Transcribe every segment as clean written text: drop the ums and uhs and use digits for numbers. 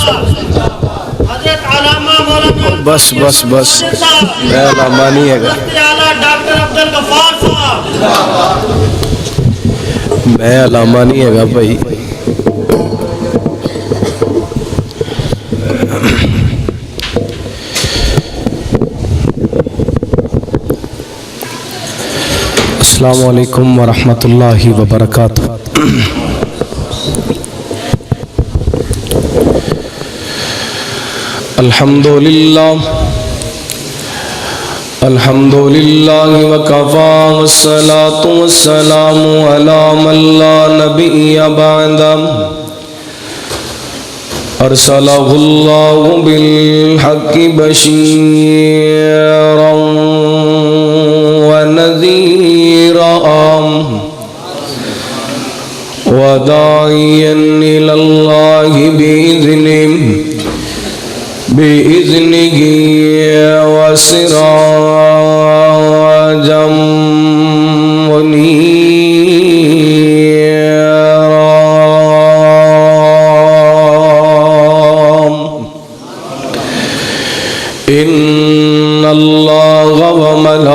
حضرت علامہ مولانا بس بس بس میں علامہ نہیں ہے گا، ڈاکٹر عبدالغفار صاحب، میں علامہ نہیں ہے گا بھائی. السلام علیکم ورحمۃ اللہ وبرکاتہ. الحمدللہ وکفا والصلاة والسلام علی من لا نبی بعدہ ارسلہ اللہ بالحق بشیرا ونذیرا وداعیا الی اللہ بإذنه وسراجا منيرا. إن الله وملائكته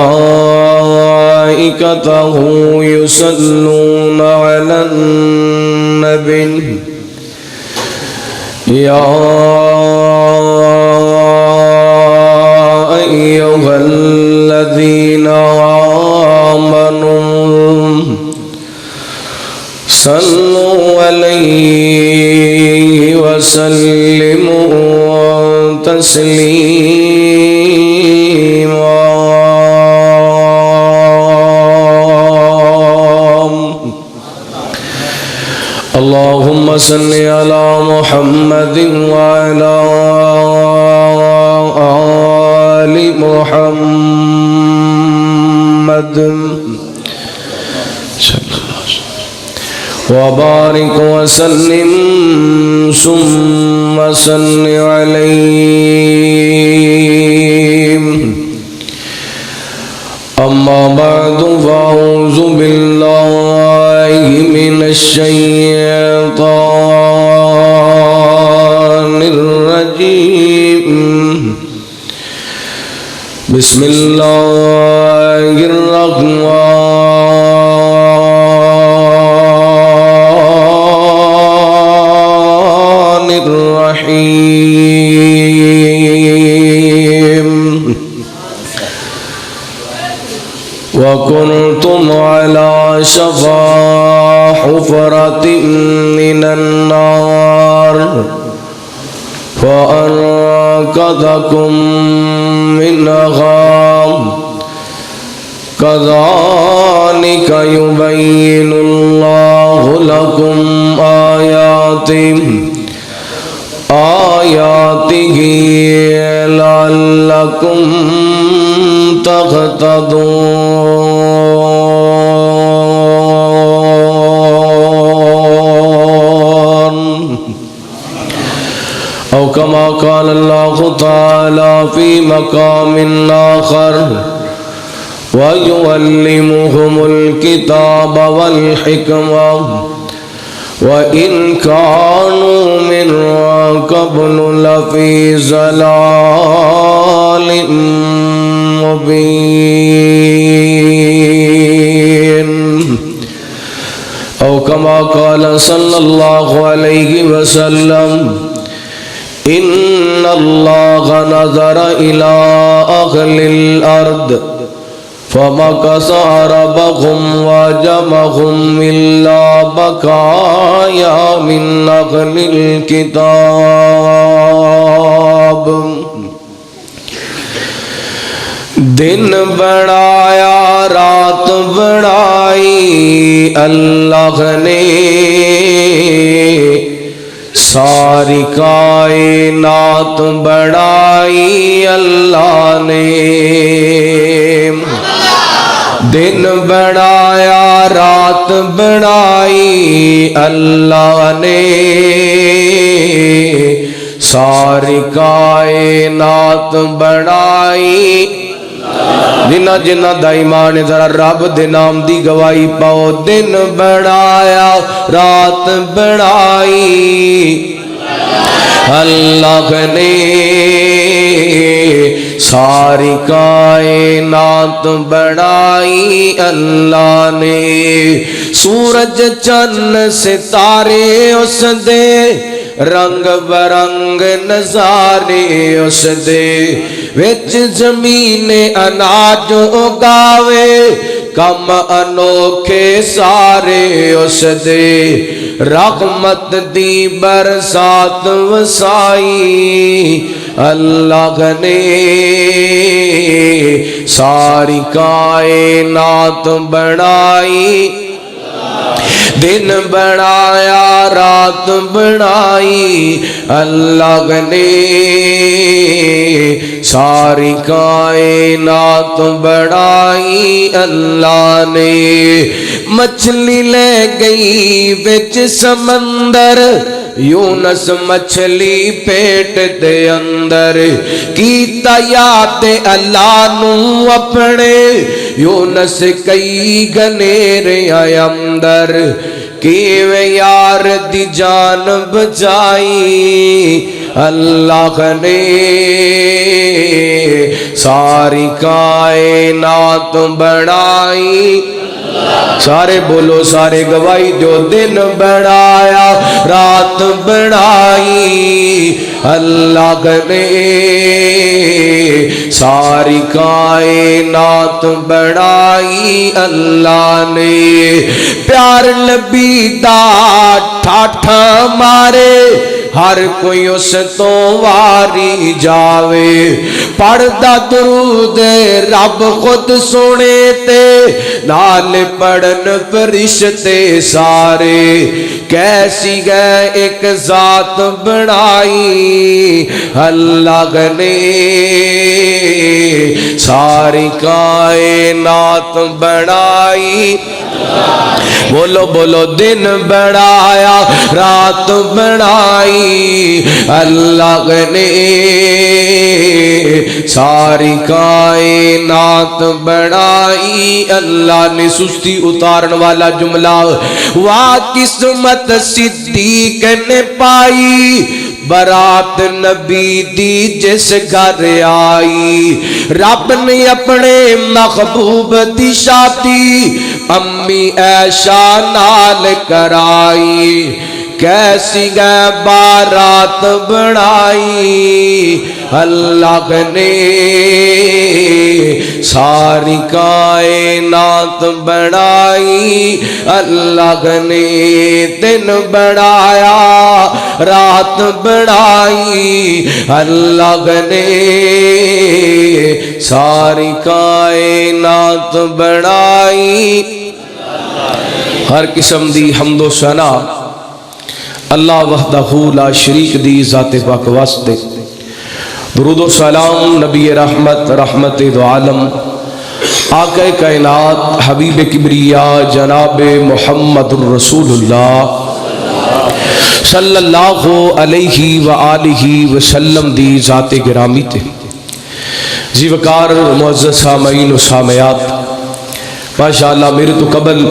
يصلون على النبي يا أيها الذين آمنوا صلوا عليه وسلموا تسليما. اللهم صل على محمد وعلى آل محمد وبارك وسلم ثم صل عليه. أما بعد فأعوذ بالله من الشيطان الرجيم. بسم الله الرحمن الرحيم. وكنتم على شفا حفرة من النار فأنقذكم منها كذلك يبين الله لكم آياته لعلكم تهتدون. أو كما قال الله تعالى في مقام آخر ويعلمهم الكتاب والحكمة وإن كانوا من قبل لفي ضلال مبين. أو كما قال صلى الله عليه وسلم إن الله نظر إلى أهل الأرض فمكث عربهم وجمهم إلا بقايا من أهل الكتاب. دن بڑھایا رات بڑھائی اللہ نے، ساری کائنات بڑھائی اللہ نے. دن بڑھایا رات بڑھائی اللہ نے، ساری کائنات بڑھائی. جنہ جنہ دا ایمان ذرا رب دے نام دی گواہی پاؤ. دن بڑھایا رات بڑھائی اللہ نے ساری کائنات بنائی، اللہ نے سورج چند ستارے اس دے، رنگ برنگ نظارے اس دے، وچ زمین اناج اگاوے، کم انوکھے سارے اس دے، رحمت دی برسات وسائی، اللہ نے ساری کائنات بنائی، دن بنایا رات بنائی، اللہ نے ساری کائنات بنائی، اللہ نے مچھلی لے گئی وچ سمندر، یونس مچھلی پیٹ دے اندر، کیتا یاد اللہ نو اپنے، یونس کئی گنیرے اندر، کیویں یار دی جان بچائی، اللہ نے ساری کائنات بنائی، سارے بولو سارے گواہی جو، دن بنایا رات بنائی، اللہ نے ساری کائنات بنائی، اللہ نے پیار نبی دا ٹھاٹھا مارے، ہر کوئی اس تو واری جاوے، پڑھدا درود رب خود سونے تے، نال پڑھن فرشتے سارے، کیسی گئے ایک ذات بنائی، اللہ نے ساری کائنات بنائی، بولو بولو دن بنایا رات بنائی، اللہ نے ساری کائنات بنائی، اللہ نے سستی اتارن والا جملہ، واہ قسمت صدیق نے پائی، برات نبی دی جس گھر آئی، رب نے اپنے محبوب دی شادی امی عائشہ نال کرائی، کیسی گئے بارات بنائی، اللہ نے ساری کائنات بنائی، اللہ نے دن بنایا رات بنائی، اللہ نے ساری کائنات بنائی، ہر قسم دی حمد و ثنا اللہ وحدہ لا شریک دی ذات پاک واسطے، درود و سلام نبی رحمت رحمت دو عالم آقا کائنات حبیب کبریاء جناب محمد الرسول اللہ صلی اللہ علیہ وآلہ وسلم دی ذات گرامی تے، جی وقار معزز سامعین و سامعات، ماشاءاللہ میرے تو قبل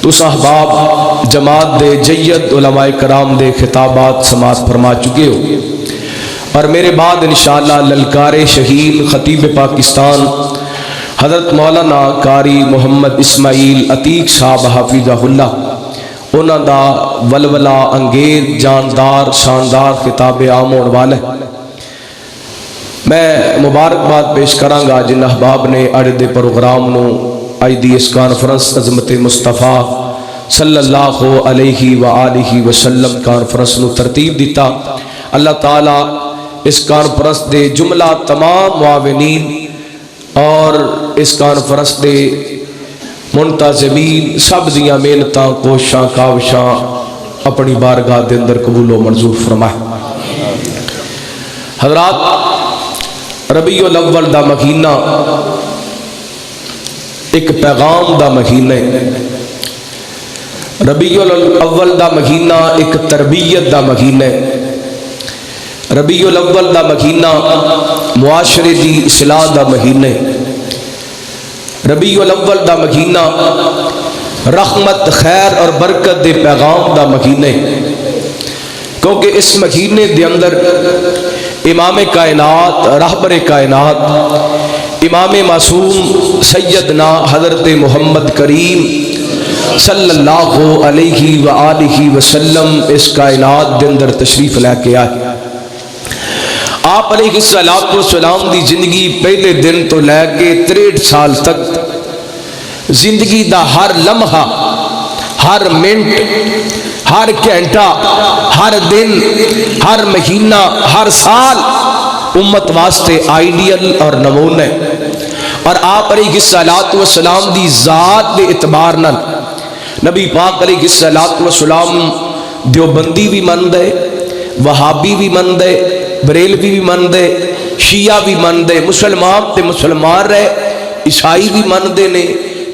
تو صحباب جماعت دے جید علماء کرام دے خطابات سماعت فرما چکے ہو، اور میرے بعد انشاءاللہ للکار شہید خطیب پاکستان حضرت مولانا قاری محمد اسماعیل عتیق صاحب حافظہ اللہ، انہاں دا ولولہ انگیز جاندار شاندار خطاب عام ہونے والا ہے۔ میں مبارکباد پیش کراں گا جن احباب نے اڑ دے پروگرام نو آج دی اس کانفرنس عظمت مصطفیٰ صلی اللہ علیہ وآلہ وسلم کانفرنس نو ترتیب دیتا، اللہ تعالیٰ اس کانفرنس دے جملہ تمام معاونین اور اس کانفرنس دے منتظمین سب دیاں محنتاں کوشاں کاوشاں اپنی بارگاہ دے اندر قبول و منظور فرمائے۔ حضرات، ربیع الاول دا مہینہ ایک پیغام دا مہینہ ہے، ربیع الاول دا مہینہ ایک تربیت دا مہینہ ہے، ربیع الاول دا مہینہ معاشرے دی اصلاح دا مہینہ ہے، ربیع الاول دا مہینہ رحمت خیر اور برکت دے پیغام دا مہینہ ہے۔ کیونکہ اس مہینے دے اندر امام کائنات، رہبر کائنات، امام معصوم سیدنا حضرت محمد کریم صلی اللہ علیہ وآلہ وسلم اس کائنات دے اندر تشریف لے کے آئے۔ آپ علیہ السلام دی زندگی پہلے دن تو لے کے 63 سال تک زندگی دا ہر لمحہ، ہر منٹ، ہر گھنٹہ، ہر دن، ہر مہینہ، ہر سال امت واسطے آئیڈیل اور نمونہ، اور آپ علیہ السلام دی ذات دے اعتبار نال نبی پاک علیہ السلام دیوبندی بھی مند ہے، وہابی بھی مند ہے، بریلوی بھی مند ہے، شیعہ بھی مند ہے، مسلمان تے مسلمان رہے، عیسائی بھی مندے نے،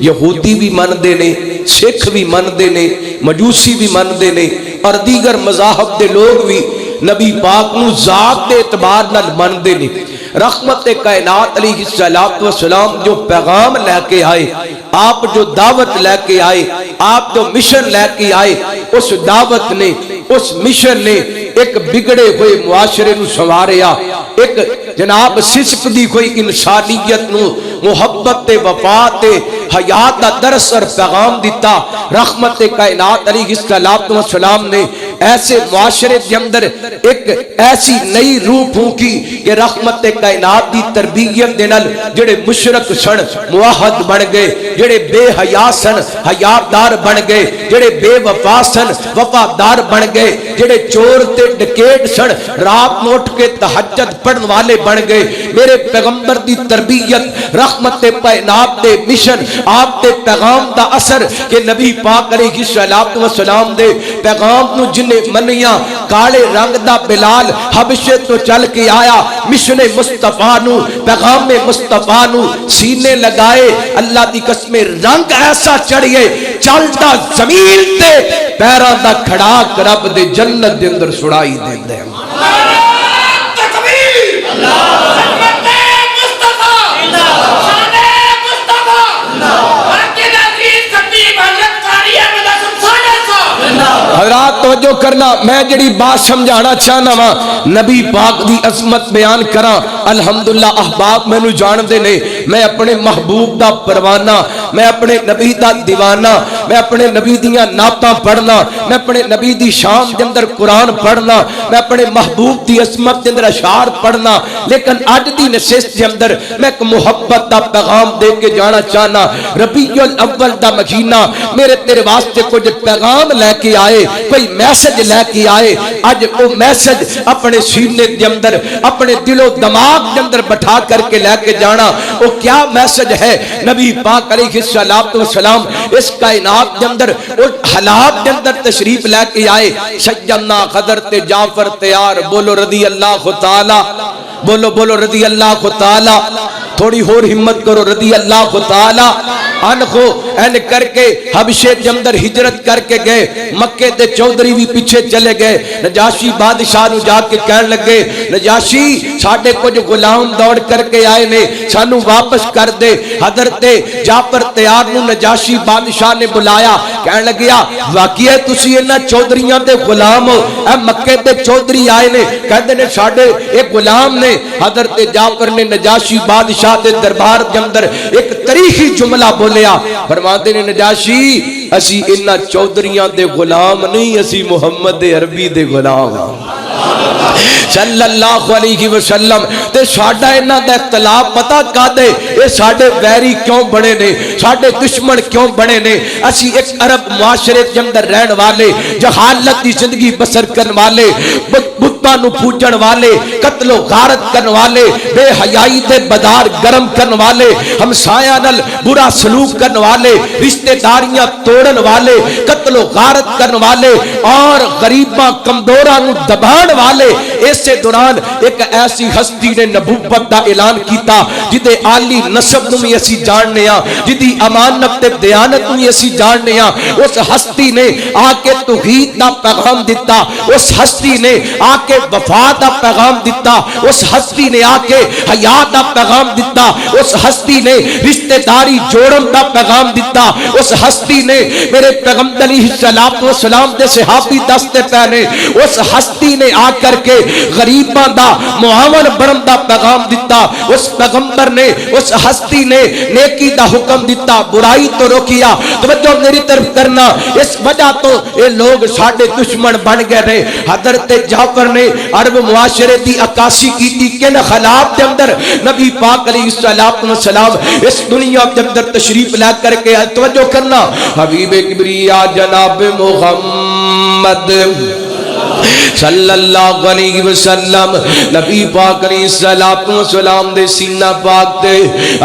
یہودی بھی مندے نے، سکھ بھی مندے نے، مجوسی بھی مندے نے، اور دیگر مذاہب دے لوگ بھی نبی پاک نو ذات دے اعتبار نال مندے نے۔ رحمت کائنات علیہ السلام جو پیغام لے کے آئے، آپ جو دعوت لے کے آئے، آپ جو مشن لے کے آئے، اس دعوت نے، اس مشن نے ایک بگڑے ہوئے معاشرے نو سنواریا، ایک جناب سسک دی کوئی انسانیت نو محبت وفا تے حیات دا درس اور پیغام دیتا۔ رحمت کائنات علیہ السلام نے ایسے معاشرے کے اندر ایک ایسی نئی روح پھونکی کہ رحمت کائنات دی تربیت دے نال جڑے مشرک سن موحد بن گئے، جڑے بے حیا سن حیادار بن گئے، جڑے بے وفا سن وفادار بن گئے، جڑے چور تے ڈکیٹ سن رات میں اٹھ کے تہجد پڑھن والے بن گئے۔ میرے پیغمبر دی تربیت، رحمت کائنات دے مشن، آپ دے پیغام دا اثر کہ نبی پاک علیہ السلام دے پیغام نو جن منیاں، کالے رنگ دا بلال حبشے تو چل کے آیا، مشن مصطفیٰ نو، پیغام مصطفیٰ نو سینے لگائے، اللہ دی قسم رنگ ایسا چڑھئے چلتا زمین تے پیران دا کھڑاک رب دے جنت دے اندر سڑائی دے دے۔ حضرات توجہ کرنا، میں جڑی بات سمجھانا چاہنا وا نبی پاک دی عظمت بیان کراں۔ الحمدللہ احباب میں نو جان دے نے، میں اپنے محبوب دا پروانہ، میں اپنے نبی دا دیوانہ، میں اپنے نبی دیاں نعتاں پڑھنا، میں اپنے نبی دی شان دے اندر قرآن پڑھنا، میں اپنے محبوب دی عظمت دے اندر اشعار پڑھنا، لیکن اج دی نشست دے اندر میں ایک محبت دا پیغام دے کے جانا چاہنا۔ ربیع الاول دا مہینہ میرے تیرے واسطے کچھ پیغام لے کے آئے، کوئی میسج لے کے آئے، اج وہ میسج اپنے سینے دے اندر، اپنے دل و دماغ دے اندر بٹھا کر کے لے کے جانا۔ وہ کیا میسج ہے؟ نبی پاک علیہ السلام اس کائنات دے اندر اور حالات دے اندر تشریف لے کے آئے۔ سیدنا حضرت جعفر تیار، بولو رضی اللہ تعالی، بولو بولو رضی اللہ تعالی، تھوڑی اور ہمت کرو، رضی اللہ تعالی عنہ این کر کے حبشے دے اندر ہجرت کر کے گئے۔ مکے دے چودھری بھی پیچھے چلے گئے۔ نجاشی بادشاہ نو جا کے کہنے لگے، نجاشی ساڈے کچھ غلام دوڑ کر کے آئے نے، سانو واپس کر دے۔ حضرت جعفر تیار نو نجاشی بادشاہ نے بلایا، کہنے لگیا واقعی تسی انہاں چودھریاں دے غلام ہو؟ اے مکے دے چودھری آئے نے، کہندے نے ساڈے ایک غلام نے۔ حضرت جعفر نے نجاشی بادشاہ دے دربار کے اندر ایک تاریخی جملہ بولیا، فرماتے نے نجاشی اسی انہاں چودھریاں دے غلام نہیں، اسی محمد عربی دے غلام صلی اللہ علیہ وسلم۔ تے ساڈا انہاں دا اختلاف پتہ کادے اے ساڈے ویری کیوں بنے نے، ساڈے دشمن کیوں بنے نے؟ اسی ایک عرب معاشرے کے اندر رہن والے، جہالت کی زندگی بسر کرن والے، بتاں نو پوجن والے، قتل و غارت کرن والے، بے حیائی دے بدار گرم کرن والے، ہمسایاں نال برا سلوک کرن والے، رشتہ داریاں توڑن والے، قتل و غارت کرن والے، اور غریباں کمزوراں نو دبان والے۔ اس سے دوران ایک ایسی ہستی نے نبوت دا اعلان کیتا، جدے عالی نسب نو بھی اسی جاننے ہاں، جدی امانت تے دیانت بھی اسی جاننے ہاں، اس ہستی نے آ کے توحید دا پیغام دیتا، اس ہستی نے آ کے وفا دا پیغام دیتا، اس ہستی نے آ کے حیا دا پیغام دیتا، اس ہستی نے رشتہ داری جوڑن دا پیغام دیتا، اس ہستی نے میرے پیغمبر علیہ السلام دے صحابی دستے پہنے، اس ہستی نے آ کر کے غریباں دا معاون بنن دا پیغام دیتا، اس پیغمبر نے اس ہستی نے نیکی دا حکم دیتا، برائی تو روکیا۔ توجہ میری طرف کرنا، اس وجہ تو یہ لوگ ساڈے دشمن بن گئے نے۔ حضرت جعفر نے عرب معاشرے دی عکاسی کی تھی کن حالات دے اندر نبی پاک علیہ السلام اس دنیا کے اندر تشریف لے کر کے توجہ کرنا، حبیب کبریا جناب محمد صلی اللہ علیہ وسلم نبی پاک علیہ السلام دے سینہ پاک تے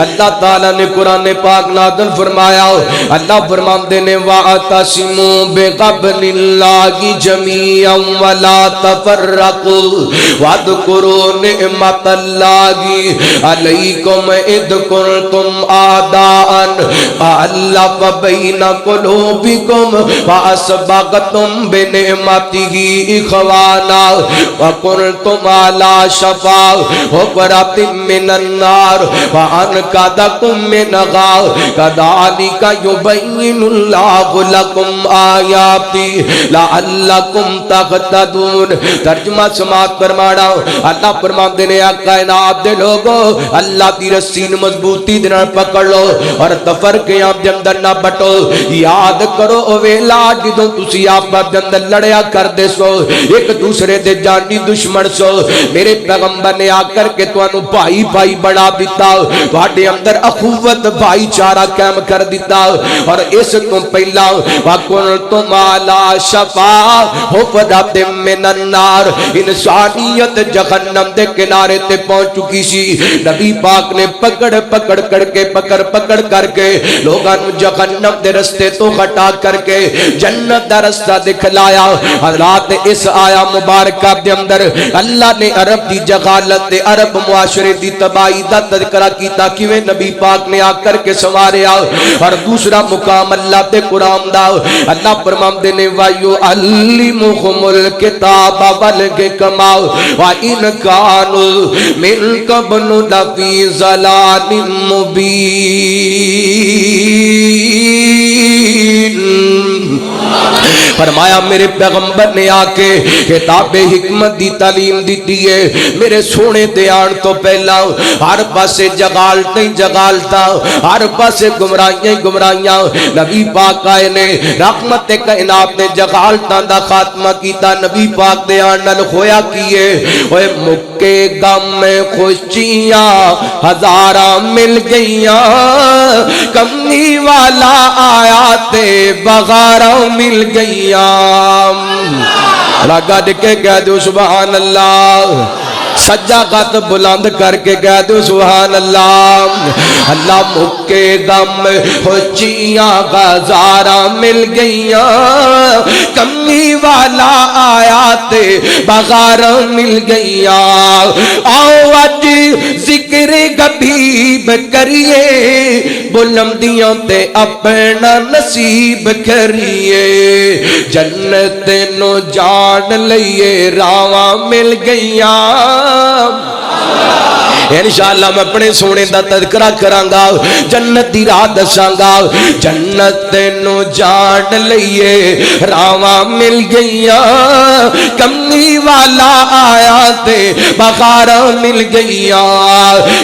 اللہ تعالیٰ نے قرآن پاک نازل فرمایا۔ اللہ فرماندے نے وَاعْتَصِمُوا بِحَبْلِ اللَّهِ جَمِيعًا وَلَا تَفَرَّقُوا وَاذْكُرُوا نِعْمَةَ اللَّهِ عَلَيْكُمْ إِذْ كُنتُمْ أَعْدَاءً فَأَلَّفَ بَيْنَ قُلُوبِكُمْ فَأَصْبَحْتُمْ بِنِعْمَتِهِ إخوانا وكنتم على شفا حفرة من النار فأنقذكم منها كذلك يبين الله لكم آياته لعلكم تهتدون۔ ترجمہ سماعت فرمانا، اللہ فرماندے نے کائنات دے لوگو اللہ دی رسی نوں مضبوطی دے نال پکڑ لو اور تفرقیاں دے اندر نہ بٹو۔ یاد کرو او ویلا جدوں تسی آپس دے اندر لڑیا کردے سو، ایک دوسرے دے جانی دشمن سو، میرے پیغمبر نے آ کر کے توانو بھائی بھائی بڑھا دیتا، تواڈے اندر اخوت بھائی چارہ قائم کر دیتا۔ اور اس تو پہلا وَكُنْتُمْ عَلَى شَفَا حُفْرَةٍ مِّنَ النَّارِ، انسانیت جہنم دے کنارے تے پہنچ چکی سی۔ نبی پاک نے پکڑ کر کے لوگاں نوں جہنم دے رستے تو ہٹا کر کے جنت دا رستہ دکھلایا۔ حضرات اس آیا مبارکہ دے اندر اللہ نے عرب دی جغالت دے عرب معاشرے دی تباہی دا تذکرہ کیتا، کیویں نبی پاک نے آ کر کے سنواریا۔ اور دوسرا مقام اللہ تے قرآن دا، اللہ فرماندے نے وَيُعَلِّمُهُمُ الْكِتَابَ وَالْحِکْمَةَ وَإِنْ كَانُوا مِن قَبْلُ لَفِي ضَلَالٍ مُبِینٍ۔ فرمایا میرے پیغمبر نے آ کے کتاب حکمت دی تعلیم دیتی ہے۔ میرے سونے تے آن تو پہلا ہر پاسے جگالتا، ہر پاسے گمراہیاں۔ نبی پاک آئے نے رحمت کائنات نے جگالتا دا خاتمہ کیتا۔ نبی پاک دے آن نال ہویا کیے اوے مکے غم میں خوشیاں ہزاراں مل گئیاں، کمی والا آیا تے بغاراں مل گئیاں۔ راگا ڈکے کہہ دو سبحان اللہ، سجا غت بلند کر کے کہہ دو سبحان اللہ۔ اللہ مکے غم خوشیاں ہزاراں مل گئیاں، کمی والا آیا تے بغاراں مل گئیاں۔ آؤ اج ذکر حبیب کریے، بلندیاں تے اپنا نصیب کریے، جنت نو جان لئیے راواں مل گئیاں۔ انشاءاللہ میں اپنے سونے دا تذکرہ کراں گا، جنت دی راہ دساں گا۔ جنت نو جان لئیے راواں مل گئیاں، کمی والا آیا تے بغاراں مل گئیاں،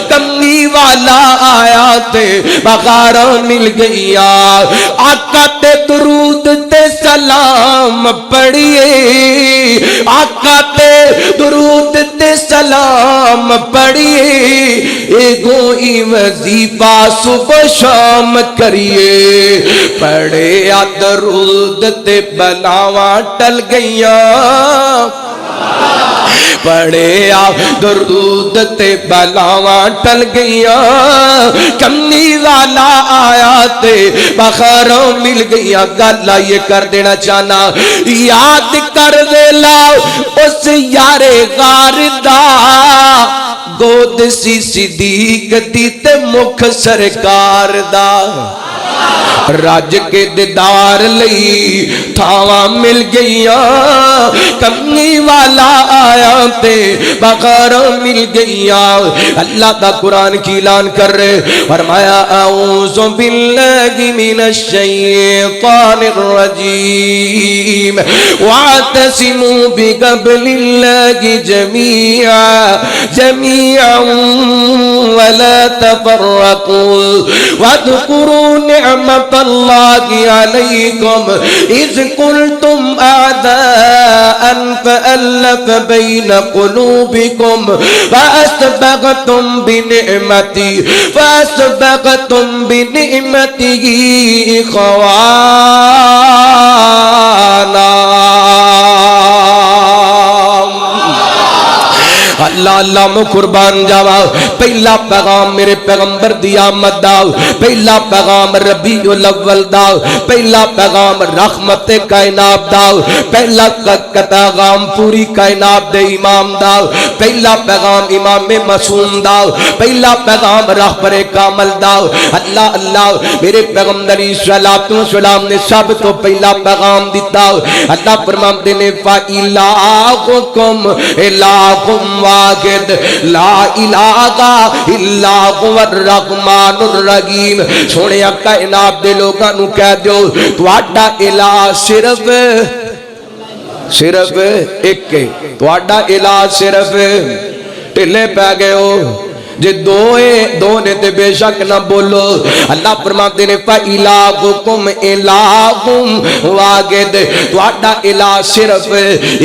کمی والا آیا تے بغاراں مل گئیاں۔ آقا تے درود تے سلام پڑھیے، آقا تے درود تے سلام پڑھیے، ایگوئی وظیفہ صبح شام کریے، پڑھے درود تے بلاواں ٹل گئیاں، پڑھے درود تے بلاواں ٹل گئیاں، کمی والا آیا تے بخاراں مل گئیاں۔ گل یہ کر دینا چاہنا، یاد کر ویلا اس یار غار دا، گود سی صدیق دی تے مکھ سرکار دا راج کے دیدار لئی تھاواں مل گئیاں کمی والا آیا تے بغیر مل گئیاں اللہ دا قرآن کی اعلان کر رہے فرمایا اعوذ باللہ من الشیطان الرجیم واعتصموا بحبل اللہ جميعا جميعا ولا تفرقوا واذكروا نعمت اللہ علیکم اذ قلتم اعداء فألف بین قلوبکم فأسبغتم بنعمتی اخوانا اللہ اللہ میں قربان جاوا پہلا پیغام میرے پیغمبر دی آمد دا پہلا پیغام ربیع الاول دا پہلا پیغام رحمت کائنات دا پہلا پیغام پوری کائنات دے امام دا پہلا پیغام امام معصوم دا پہلا پیغام رہبر کامل دا اللہ اللہ میرے پیغمبر علیہ السلام نے سب تو پہلا پیغام دیتا اللہ فرماتے نے فَإِلَٰهُكُمْ إِلَٰهٌ واحد لا الہ الا هو الرحمن الرحیم سونے کائنات دے لوگاں نو کہہ دیو تواڈا الہ صرف ایک ہے تواڈا الہ صرف ٹھلے پہ گئے ہو جے دو نے تے بے شک نہ بولو اللہ فرماتے نے فَإِلَٰهُكُمْ إِلَٰهٌ وَاحِدٌ تواڈا الہ صرف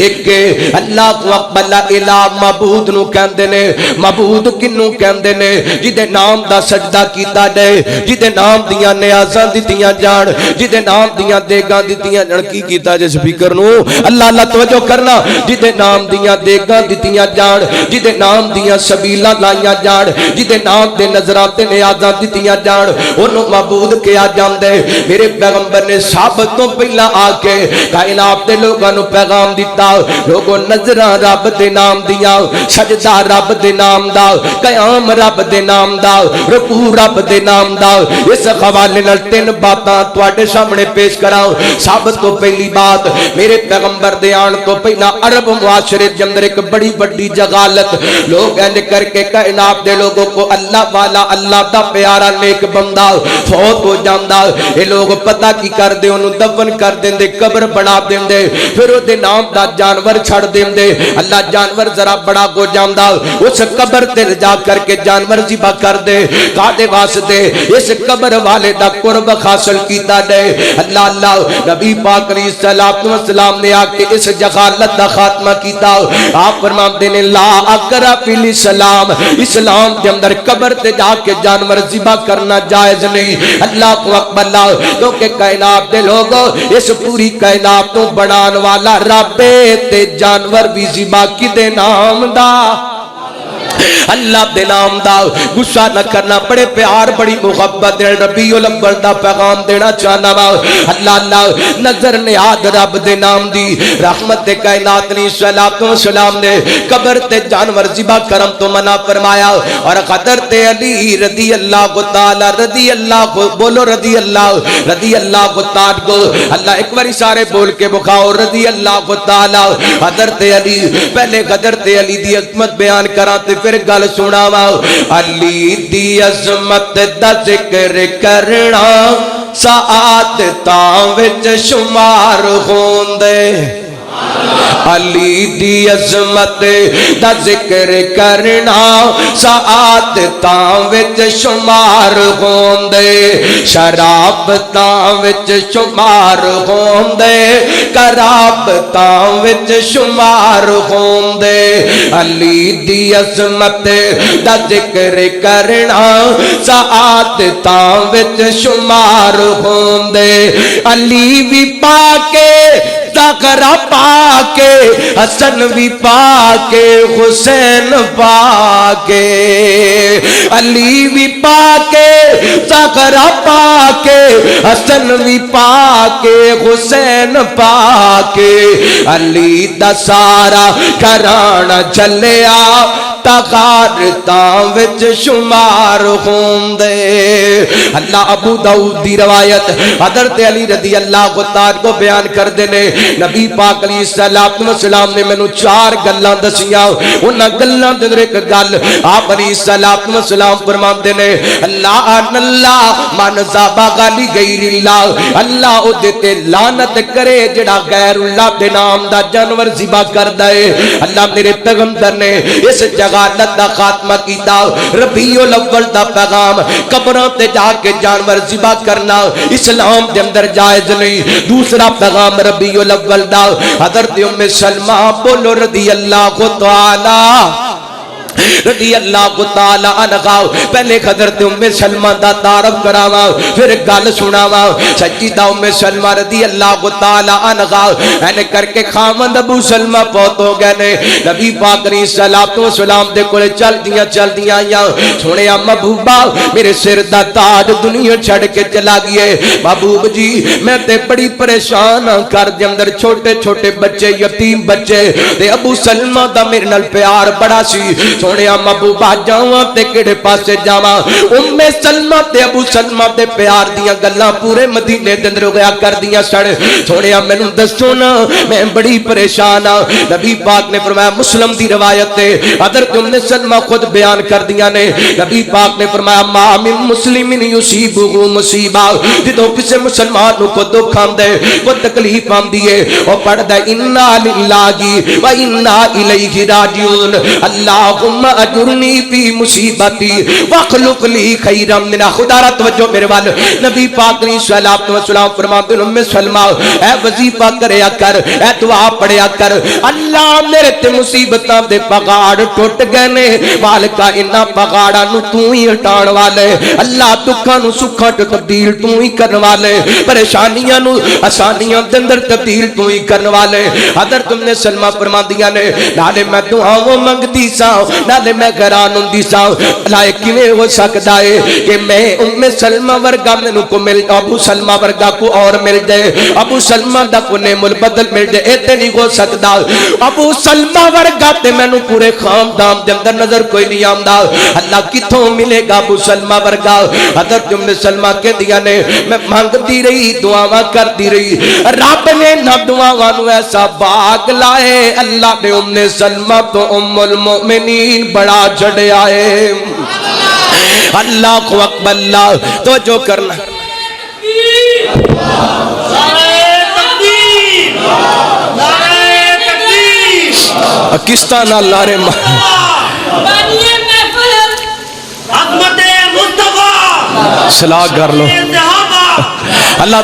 ایک اللہ اکبر الہ معبود نو کہندے نے معبود کینوں کہندے نے جدے نام دا سجدہ کیتا جائے جدے نام دیاں نیازاں دتیاں جان جدے نام دیاں دیگاں دتیاں جان کی کیتا جے سپیکر نو اللہ اللہ توجہ کرنا جدے نام دیاں دیگاں دتیاں جان جدے نام دیاں سبیلاں لائیاں جان جدے نام دے نظرات نیازاں دتیاں جان انہوں معبود کیا جاندے میرے پیغمبر نے سب تو پہلا آ کے کائنات دے لوگاں نو پیغام دیتا لوگوں نظراں رب دے نام دیاں سجدہ رب دے نام دا قیام رب دے نام دا رکوع رب دے نام دا اس حوالے نال تین باتاں تواڈے سامنے پیش کراں سب تو پہلی بات میرے پیغمبر دے آن تو پہلا عرب معاشرے دے اندر ایک بڑی بڑی جغالت لوگ انج کر کے کائنات دے لوگوں کو اللہ والا اللہ دا پیارا نیک بندہ فوت ہو جاندا اے لوگ پتہ کی کر دے انہوں دفن کر دیں دے قبر بنا دیں دے پھر او دے نام دا جانور چھڑ دیں دے اللہ جانور ذرا بڑا ہو جاندا اس قبر تے جا کر کے جانور ذبح کر دے کادے واسطے اس قبر والے دا قرب حاصل کیتا دے اللہ اللہ نبی پاک علیہ السلام نے آ کے اس جہالت دا خاتمہ کیتا آپ فرماتے ہیں لا اقرا فی الاسلام اسلام دے اندر قبر تے جا کے جانور ذبح کرنا جائز نہیں اللہ اکبر اللہ کیونکہ کائنات دے لوگوں اس پوری کائنات تو بنان والا رب تے جانور بھی ذبح کدے نام دا اللہ دے نام دا غصہ نہ کرنا بڑے پیار بڑی محبت دے ربیع الاول دا پیغام دینا چاہنا وا اللہ اللہ نظر نیاد رب دے نام دی رحمت دے کائنات نے صلوات و سلام نے قبر تے جانور ذبح کرم تو منع فرمایا اور حضرت علی رضی اللہ تعالی رضی اللہ بولو رضی اللہ تعالی کو اللہ ایک بار سارے بول کے بخاؤ رضی اللہ تعالی حضرت علی پہلے حضرت علی دی عظمت بیان کراں تے پھر گل سناواں علی دی عظمت دا ذکر کرنا سعادتاں وچ شمار ہوندے علی دی عظمت دا ذکر کرنا سعادتاں وچ شمار ہوندے شرابتاں وچ شمار ہوندے کرابتاں وچ شمار ہوندے علی دی عظمت دا ذکر کرنا سعادتاں وچ شمار ہوندے علی بھی پاکے زغرا پاکے حسن بھی پاکے حسین پاکے علی بھی پاکے زغرا پاکے حسن بھی پاکے حسین پاکے علی دا سارا گھرانہ چلیا تغارتاں وچ شمار ہوندے. اللہ ابو داؤد دی روایت حضرت علی رضی اللہ تعالی کو بیان کر دینے نبی پاک علیہ السلام نے میں نو 4 گلاں دسیاں. انہاں گلاں دے اندر ایک گل آپ علیہ السلام فرماندے نے اللہ من ذبح غلی غیر اللہ اللہ او دے تے لعنت کرے جڑا غیر اللہ دے نام دا جانور ذبح کردا ہے. اللہ میرے پیغمبر نے اس جہالت دا خاتمہ کیتا. ربیع الاول دا پیغام قبراں تے جا کے جانور ذبح کرنا اسلام دے اندر جائز نہیں. دوسرا پیغام ربیع الاول دا حضرت ام سلمہ بولو رضی اللہ تعالی عنہ. پہلے حضرت ام سلمہ دا تعارف کراواں پھر گل سناواں. سیدہ ام سلمہ رضی اللہ تعالی عنہ این کر کے خاوند ابو سلمہ فوت ہو گئے نے. نبی پاک علیہ السلام دے کول چلدیاں آیاں سنیا محبوبہ میرے سر دا تاج دنیا چھڑ کے چلا گئے. محبوب جی میں تے بڑی پریشان ہاں. گھر دے اندر چھوٹے چھوٹے بچے یتیم بچے تے ابو سلمہ دا میرے نال پیار بڑا سی. سونیا محبوبہ جاواں تے کیڑے پاسے جاواں. ام سلمہ تے ابو سلمہ دے پیار دیاں گلاں پورے مدینے دے اندر ہویا کر دیاں سن. سونیا مینوں دسو نا میں بڑی پریشان ہاں. نبی پاک نے فرمایا مسلم دی روایت تے حضرت ام سلمہ خود بیان کر دیاں نے. نبی پاک نے فرمایا ما من مسلم یصیبہ مصیبہ جدوں کسے مسلمان نو کو دکھ آندے کو تکلیف آندی ہے او پڑھدا انا للہ و انا الیہ راجعون. اللہم اجرنی فی مصیبتی واخلق لی خیرا منہا. خدا را توجہ میرے وال. نبی پاک علیہ السلام فرماتے ہیں ام سلمہ اے وظیفہ کریا کر اے دعا پڑھیا کر اللہ میرے تے مصیبتاں دے پگاڑ ٹوٹ گئے نے. مالکا انہاں پگاڑاں نو تو ہی ہٹان والے. اللہ دکھاں نو سکھاں تے تبدیل تو ہی کرن والے. پریشانیاں نو آسانیاں دے اندر تبدیل تو ہی کرن والے. حضرت ام سلمہ فرماندیاں نے نالے میں دعاواں منگدی سا نالے میں گران ہوندی سا. لائک کیویں ہو سکدا ہے کہ میں ام سلمہ ورگا مینوں کو مل ابو سلمہ ورگا کو اور مل جائے ابو سلمہ دا کو نعم البدل مل جائے. اے تے نہیں ہو سکدا. ابو سلمہ ورگا تے مینوں پورے خاندان دے اندر نظر کوئی نہیں آندا. اللہ کتھوں ملے گا ابو سلمہ ورگا. حضرت ام سلمہ کہندیاں نے میں مانگتی رہی دعاواں کرتی رہی. رب نے نہ دعاواں نو ایسا باغ لائے اللہ نے ام سلمہ تو ام المؤمنین بڑا چڑھیا ہے. اللہ کو اکبر. اللہ تو جو کرنا پاکستان اللہ رے عظمت مصطفیٰ صلاح کر لو. اللہ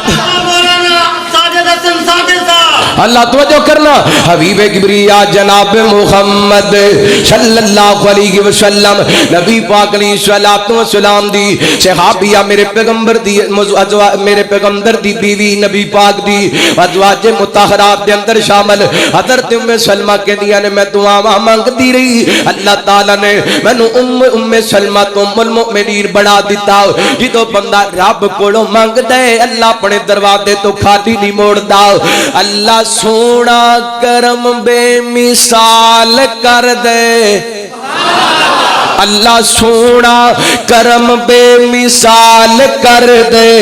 اللہ توجہ کرنا. حبیب کبریا جناب محمد صلی اللہ علیہ وسلم نبی پاک علیہ السلام دی صحابیہ میرے پیغمبر دی بیوی نبی پاک دی ازواج مطہرات دے اندر شامل. حضرت ام سلمہ کے دیا نے میں دعاواں مانگتی رہی. اللہ تعالیٰ نے میں نو ام سلمہ تو ام المؤمنین بڑا دیتا. جدو بندہ رب کولوں مانگ دے اللہ اپنے دروازے تو خالی نہیں موڑ دا. اللہ سونا کرم بے مثال کر دے. اللہ سونا کرم بے مثال کر دے.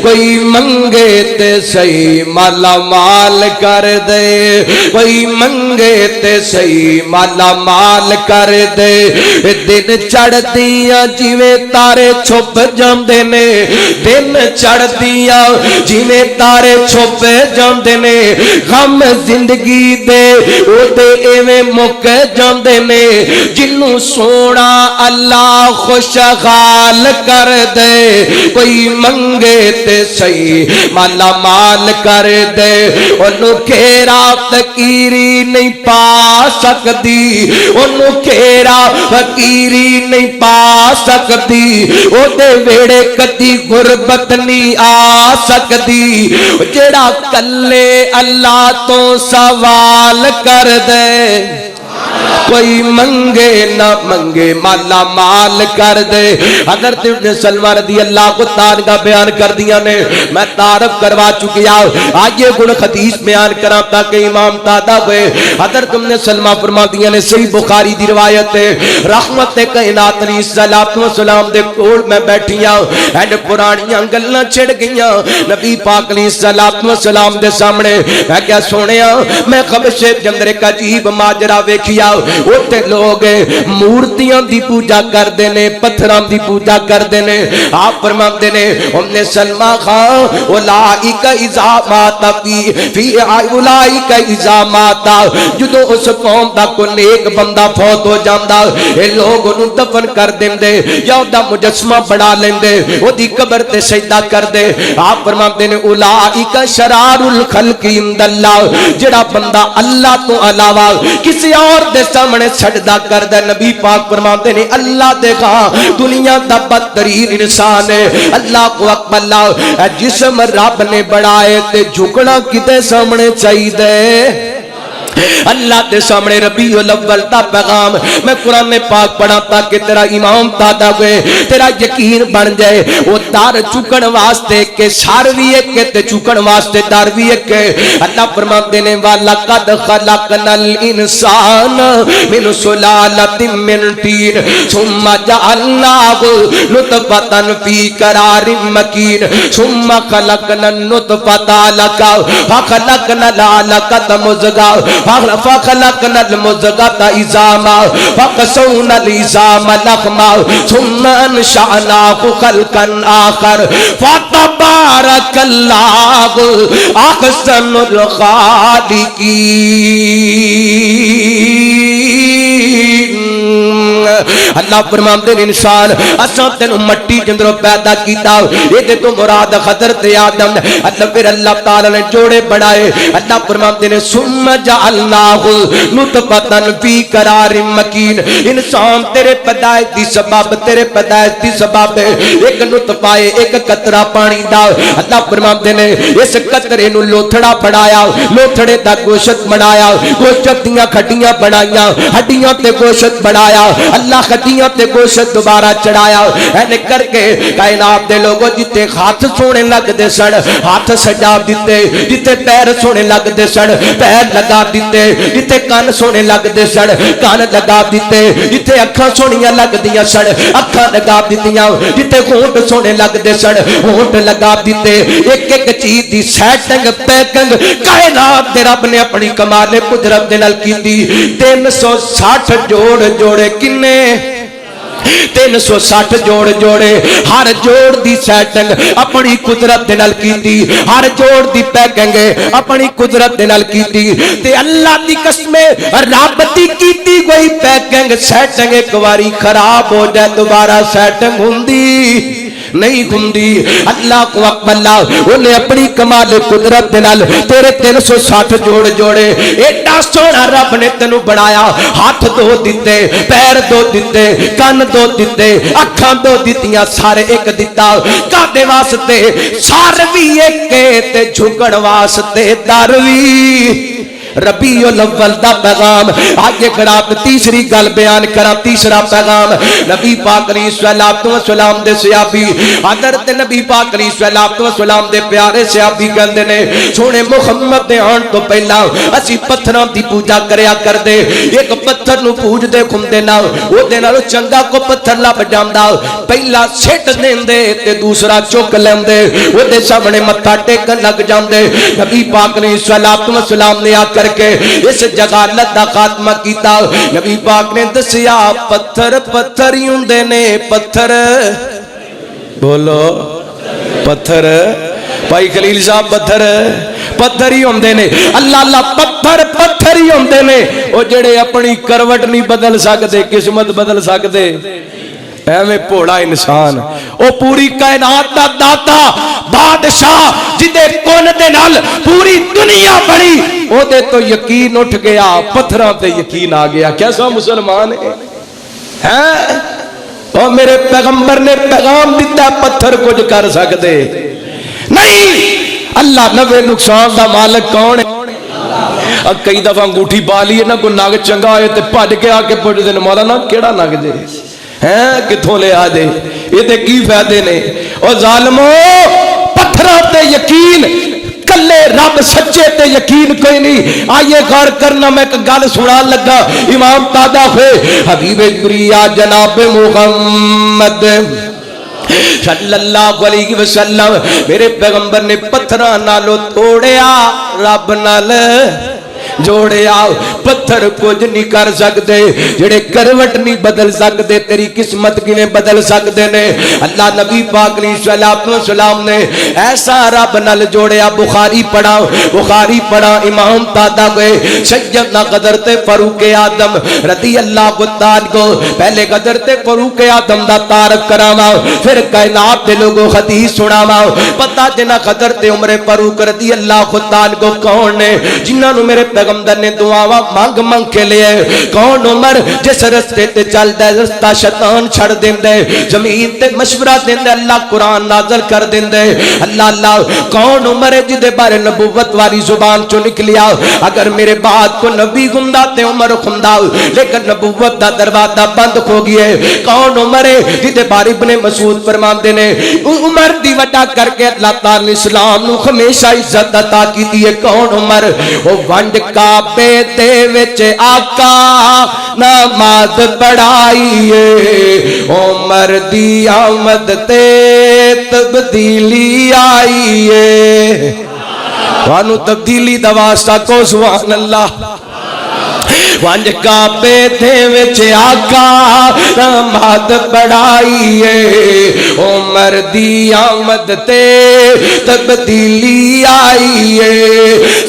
کوئی منگے تے صحیح مالا مال کر دے. کوئی منگے تے صحیح مالا مال کر دے. دن چڑھدیاں جویں تارے چھپ جاندے نے. دن چڑھدیاں جویں تارے چھپ جاندے نے. غم زندگی دے او تے ایویں مک جاندے نے. جنوں سونا اللہ خوشحال کر دے. کوئی منگے تے صحیح مالا مال کر دے. انہوں کھیرا فقیری نہیں پا سکتی. انہوں کھیرا فقیری نہیں پا سکتی. او دے ویڑے کدی غربت نہیں آ سکتی. جڑا کلے اللہ تو سوال کر دے کوئی منگے نہ منگے مالا مال کر دے. حضرت ابن سلمہ رضی اللہ کو تعالیٰ بیان کر دیا نے. میں تعارف کروا چکیا, آئیے گن حدیث بیان کرا تاکہ امام تادہ ہوئے. حضرت ابن سلمہ فرما دیا نے, صحیح بخاری دی روایت ہے, رحمت کائنات علیہ السلام دے کول میں بیٹھیاں اینڈ پرانیاں گلاں چھڑ گئیاں نبی پاک علیہ السلام دے سامنے. میں کیا سونیا, میں خبشے جندر ایک عجیب ماجرا ویکھیا. اوتے لوگ مورتیاں دی پوجا کردے نے, پتھراں دی پوجا کردے نے. آپ فرماندے نے ابن سلمہ خان, اولائک اذا مات فی اولائک اذا مات, جدوں اس قوم دا کوئی نیک بندہ فوت ہو جاندا اے لوگ انہوں دفن کر دیندے یا دا مجسمہ بنا لیندے, او دی قبر تے سجدہ کر دے. آپ فرماندے نے اولائک شرار الخلق عند اللہ, جڑا بندہ اللہ تو علاوہ کسی اور دے سامنے سجدہ کر دے, نبی پاک فرماندے نے اللہ دے گا دنیا دا بدترین انسان ہے. اللہ کو اکبر, جسم رب نے بڑھائے تے جھکنا کتے سامنے چاہیے, اللہ دے سامنے. ربیع الاول دا پیغام میں قرآن پاک پڑھا تاکہ تیرا ایمان تازہ ہوئے, تیرا یقین بن جائے. وہ دار چکن واسطے کے سار بھی ایک تے چکن واسطے دار بھی ایک. اللہ فرماتے نے وَلَقَدْ خَلَقْنَا الْإِنسَانَ مِنْ سُلَالَةٍ مِّنْ طِينٍ ثُمَّ جَعَلْنَاهُ نُطْفَةً فِي قَرَارٍ مَّكِينٍ ثُمَّ خَلَقْنَا النُّطْفَةَ عَلَقَةً فَخَلَقْنَا الْعَلَقَةَ مُضْغَةً فخلقنا المضغة عظاما فكسونا العظام لحما ثم انشأناه خلقا آخر فتبارك الله أحسن الخالقين. اللہ فرماندے نے انسان اساں تینوں مٹی جندروں پیدا کیتا, یہ تو مراد حضرت آدم. اللہ پھر اللہ تعالی نے جوڑے بنائے. اللہ فرماندے نے ثم جعلناہ نطفۃ فی قرار مکین, انسان تیرے پیدائش دی سبب, تیرے پیدائش دی سبب ایک نطفہ ہے, ایک قطرہ پانی دا. اللہ فرماندے نے اس قطرے نو لوتھڑا بنایا, لوتھڑے دا گوشت بنایا, گوشت دیاں کھڈیاں بنائیاں, ہڈیاں تے گوشت بنایا. اللہ ہڈیاں تے گوشت دوبارہ چڑھایا. اینے کر کے کائنات دے لوگوں جتے ہاتھ سونے لگ دے سن ہاتھ سجا دیتے, جتے پیر سونے لگ دے سن پیر لگا دیتے, جتے کان سونے لگ دے سن کان لگا دیتے, جتے اکھاں سونیاں لگ دیاں سن اکھاں لگا دیتیاں, جتے ہونٹ سونے لگ دے سن ہونٹ لگا دیتے. ایک ایک چیز دی سیٹنگ پیکنگ کائنات دے رب نے اپنی کمال قدرت دے نال کیتی. 360 جوڑ جوڑے کنے 360 جوڑ جوڑے, ہر جوڑ دی سیٹنگ اپنی قدرت دے نال کیتی, ہر جوڑ دی پیکنگ اپنی قدرت دے نال کیتی. تے اللہ دی قسم رب دی کیتی کوئی پیکنگ سیٹنگ ایک واری خراب ہو جائے دوبارہ سیٹنگ ہوندی نہیں گھومدی. اللہ کو اکبر, انہیں اپنی کمال قدرت دے نال تیرے 360 جوڑ جوڑے. ایڈا سونا رب نے تینوں بنایا, ہاتھ دو دیتے, پیر دو دیتے, کان دو دیتے, اکھاں دو دیتیاں, سارے ایک دیتا. کادے واسطے سار بھی ایک تے جھکڑ واسطے در بھی. ربیع الاول دا پیغام. آگے کڑا تیسری گل بیان کرا, تیسرا پیغام نبی پاک علیہ السلام دے صحابی, حضرت نبی پاک علیہ السلام دے پیارے صحابی کہندے نے سونے محمد دے آن تو پہلا اسی پتھراں دی پوجا کریا کر دے. ایک پتھر نو پوج دے کھندے نا, او دے نالوں چنگا کو پتھر لب جاندا, پہلا سٹ دیندے تے دوسرا چک لیندے, او دے سامنے متھا ٹیکن لگ جاندے. نبی پاک علیہ السلام نے آ کر کے اس جغالت دا خاتمہ کیتا. نبی پاک نے دسیا پتھر پتھر ہی ہوندے نے, پتھر بولو پتھر, بھائی خلیل صاحب پتھر پتھر ہی ہوندے نے. اللہ اللہ پتھر پتھر ہی ہوندے نے, او جڑے اپنی کروٹ نہیں بدل سکتے, قسمت بدل سکتے. ایویں پوڑا انسان, او پوری کائنات دا داتا بادشاہ جدے کون دے نال پوری دنیا بڑی, او دے تو یقین اٹھ گیا, پتھراں تے یقین آ گیا. کیسا مسلمان ہے او میرے پیغمبر نے پیغام دیتا پتھر کچھ کر سکتے نہیں. اللہ نفع نقصان دا مالک کون ہے؟ کئی دفعہ انگوٹھی پا لیے نا کوئی نگ چنگا ہوئے تے بھج کے آ کے پوچھتے ہیں مولانا کیڑا نگ جے ہیں کتھوں لے آ دے یہ تے کی فائدے نے او ظالمو پتھراں تے یقین کلے رب سچے تے یقین کوئی نہیں آئیے غور کرنا میں ایک گل سنا لگا امام تادا ہوئے حبیب کبریا جناب محمد صلی اللہ علیہ وسلم میرے پیغمبر نے پتھراں نالو توڑیا رب نال جوڑیا پتھر کچھ نہیں کر سکتے جڑے کروٹ نہیں بدل سکتے تیری قسمت کی بدل سکتے نے اللہ نبی پاک علیہ السلام نے ایسا رب نال جوڑیا بخاری پڑھا امام تادا گئے سیدنا حضرت فاروق اعظم رضی اللہ تعالی کو پہلے حضرت فاروق اعظم دا تعارف کراواں پھر کائنات دے لوگوں حدیث سناواں پتہ جنا حضرت عمر فاروق رضی اللہ تعالی کو کون نے جنہاں نو میرے پیغمبر نے دعاواں مانگ کے لئے کون عمر جس رستے تے چل دے رستہ شیطان چھڑ دیں دے زمین تے مشورہ دیں دے اللہ قرآن نازل کر دیں دے اللہ کون عمر جدے بارے نبوت والی زبان چو نکلیا اگر میرے بعد کو نبی گندہ تے عمر خندہ لیکن نبوت دا دروازہ بند ہو گئے کون عمر جدے بارے ابن مسعود فرمان دینے عمر دی وڈا کر کے اللہ تعالی اسلام نو ہمیشہ عزت عطا کی دیئے کون عمر وہ ونڈ کعبے دے وچ آقا نماز پڑھائیے عمر دی آمد تے تبدیلی آئیے وانو تبدیلی دا واسطہ کو سبحان اللہ وانج کعبے دے وچ آقا نماز پڑھائیے عمر دی آمد تے تبدیلی آئیے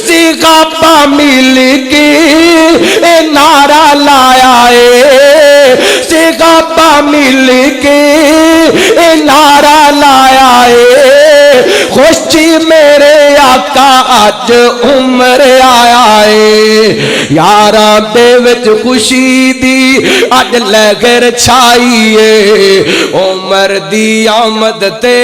سیغا مل کے نعرہ لایا ہے سیغا مل کے نعرہ لایا ہے خوشی میرے آقا آج عمر آیا ہے یاراں دے وچ خوشی دی اج لہر چھائیے عمر دی آمد تے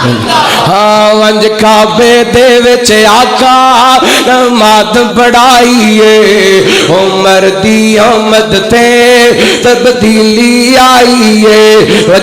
ہاں ونج کعبے دے وچ آقا نماز پڑھائیے عمر دی آمد تے تبدیلی آئیے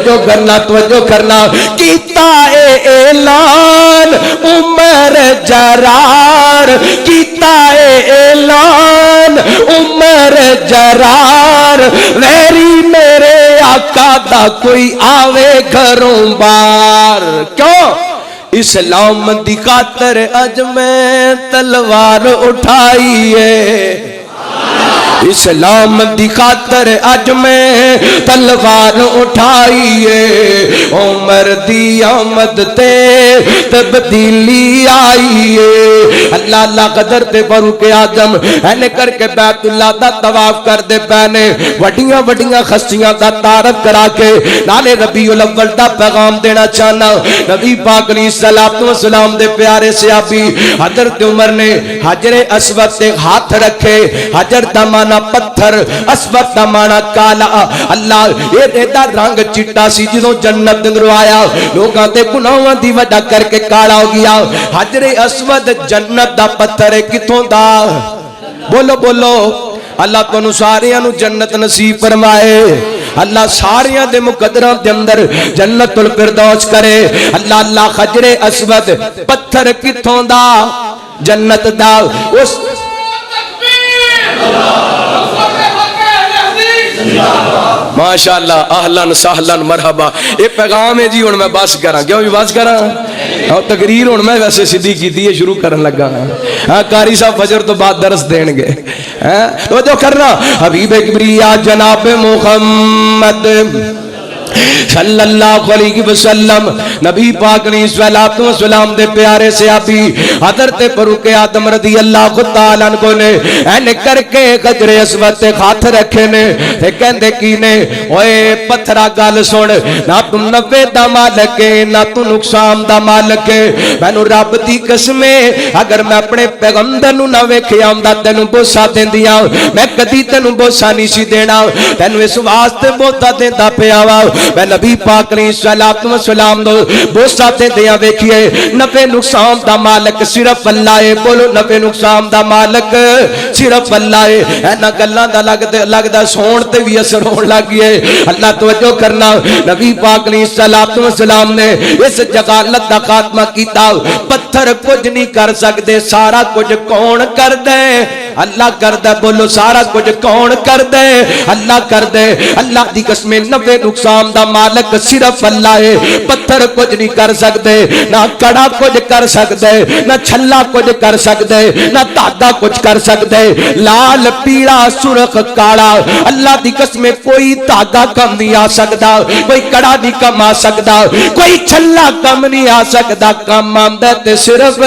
توجہ کرنا کیتا اے اعلان عمر جرار کیتا اے اعلان عمر جرار ویری میرے آقا دا کوئی آوے گھروں بار کیوں اسلام دی خاطر اج میں تلوار اٹھائیے اسلام دی خاطر اج میں تلوار اٹھائیے عمر دی آمد تے تبدیلی آئیے اللہ اللہ قدر تے فاروق اعظم اینے کر کے بیت اللہ دا طواف کر دے پہنے وڈیاں وڈیاں خستیاں دا تعارف کرا کے نالے ربیع الاول دا پیغام دینا چاہنا نبی پاک علیہ السلام دے پیارے صحابی حضرت عمر نے حجر اسود تے ہاتھ رکھے حجر دا مانا پتھر اسود دا مانا کالا اللہ یہ دیتا رنگ چٹا سی جدوں جنت اندر آیا لوگاں تے گناہاں دی وجہ کر کے کالا ہو گیا حجر اسود جنت دا پتھر ہے کتھوں دا بولو بولو اللہ تو ساریاں نو جنت نصیب فرمائے اللہ ساریاں دے مقدران دے اندر جنت الفردوس کرے اللہ اللہ حجر اسود پتھر کتھوں دا جنت دا اس ماشاءاللہ اہلاً سہلاً مرحبا یہ پیغام ہے جی ہن میں بس کراں کیوں بھی بس کراں اور تقریر ہن میں ویسے سیدھی کیتی ہے شروع کرن لگا ہاں قاری صاحب فجر تو بعد درس دین گے تو جو کرنا حبیب کبریا جناب محمد صلی اللہ علیہ وسلم نبی پاک علیہ الصلوۃ والسلام دے پیارے صحابی حضرت فاروق اعظم رضی اللہ تعالی عنہ نے این کر کے حجر اسود تے ہاتھ رکھے نے تے کہندے کی نے اوئے پتھرا گل سن نہ تو نفع دا مالک ہے نہ تو نقصان دا مالک ہے مینوں رب دی قسم ہے اگر میں اپنے پیغمبر نو نہ ویکھیا ہوندا تینوں بوسا دیندیاں میں کدی تینوں بوسا نہیں سی دینا تینوں اس واسطے بوسا دیندا پیا وا میں نبی پاک علیہ الصلوۃ والسلام نو بوسا دیندیاں ویکھیے نفع نقصان دا مالک صرف اللہ ہے بولو نفع نقصان دا مالک صرف اللہ ہے اینا گلاں دا لگدا سون تے وی اثر ہون لگ گئے اللہ توجہ کرنا نبی پاک علیہ الصلوۃ والسلام نے اس جہالت دا خاتمہ کیتا پتھر کچھ نہیں کر سکدے سارا کچھ کون کر دے اللہ کر دے بولو سارا کچھ کون کر دے اللہ کر دے اللہ دی قسم نفع نقصان دا مالک صرف اللہ ہے پتھر کچھ نہیں کر سکدے نہ کڑا کچھ کر سکدے نہ چھلا کچھ کر سکدے نہ دھاگا کچھ کر سکدے لال پیڑا سرخ کالا اللہ دی قسم کوئی دھاگا کم نہیں آ سکدا کوئی کڑا نہیں کم آ سکدا کوئی چھلا کم نہیں آ سکدا کم آمدہ تے صرف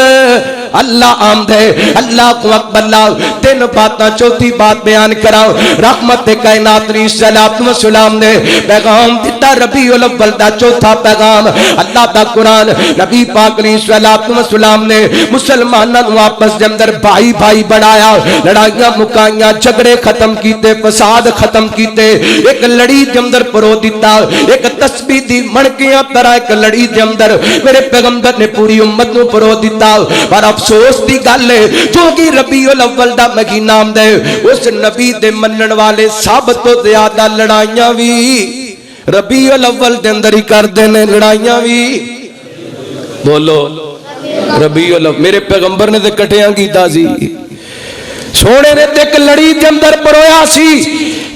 اللہ آمدے اللہ اکبر اللہ تین باتاں چوتھی بات بیان کراؤ رحمت کائنات علیہ الصلوۃ والسلام نے پیغام دیتا ربیع الاول دا چوتھا پیغام اللہ دا قرآن نبی پاک علیہ الصلوۃ والسلام نے مسلماناں نو آپس دے اندر بھائی بھائی بنایا لڑائیاں مکائیاں جھگڑے ختم کیتے فساد ختم کیتے ایک لڑی دے اندر پرو دیتا ایک تسبیح دی مڑکیاں طرح ایک لڑی دے اندر میرے پیغمبر نے پوری امت نو پرو دیتا پر افسوس دی گل ہے جو کہ ربیع الاول دا مہینہ آمدے اس نبی دے منن والے سب تو زیادہ لڑائیاں بھی ربیع الاول دے اندر ہی کر دینے لڑائیاں بھی بولو ربیع الاول میرے پیغمبر نے دے کٹیاں کی تازی سونے نے دیکھ لڑی دے اندر پرویا سی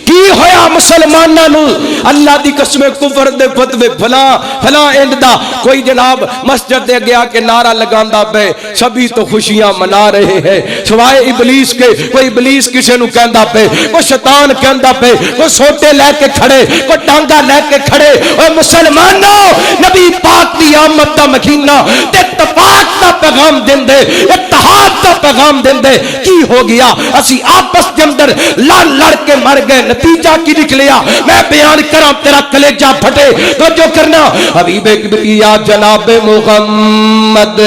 کی ہویا مسلماناں نو اللہ دی قسم کفر دے فتوے فلاں ایندا کوئی جناب مسجد دے گیا کہ نعرہ لگاندا پے سبھی تو خوشیاں منا رہے ہیں سوائے ابلیس کے کوئی ابلیس کسے نو کہندا پے کوئی شیطان کہندا پے کوئی سوٹے لے کے کھڑے کوئی ٹانگا لے کے کھڑے اے مسلمانوں نبی پاک دی آمد دا مہینہ تے اتفاق دا پیغام دیندے اتحاد دا پیغام دیندے کی ہو گیا اسی آپس دے اندر لڑ کے مر گئے نتیجہ کی نکلیا میں بیان کراں تیرا کلیجہ پھٹے تو جو کرنا حبیب کبریا جناب محمد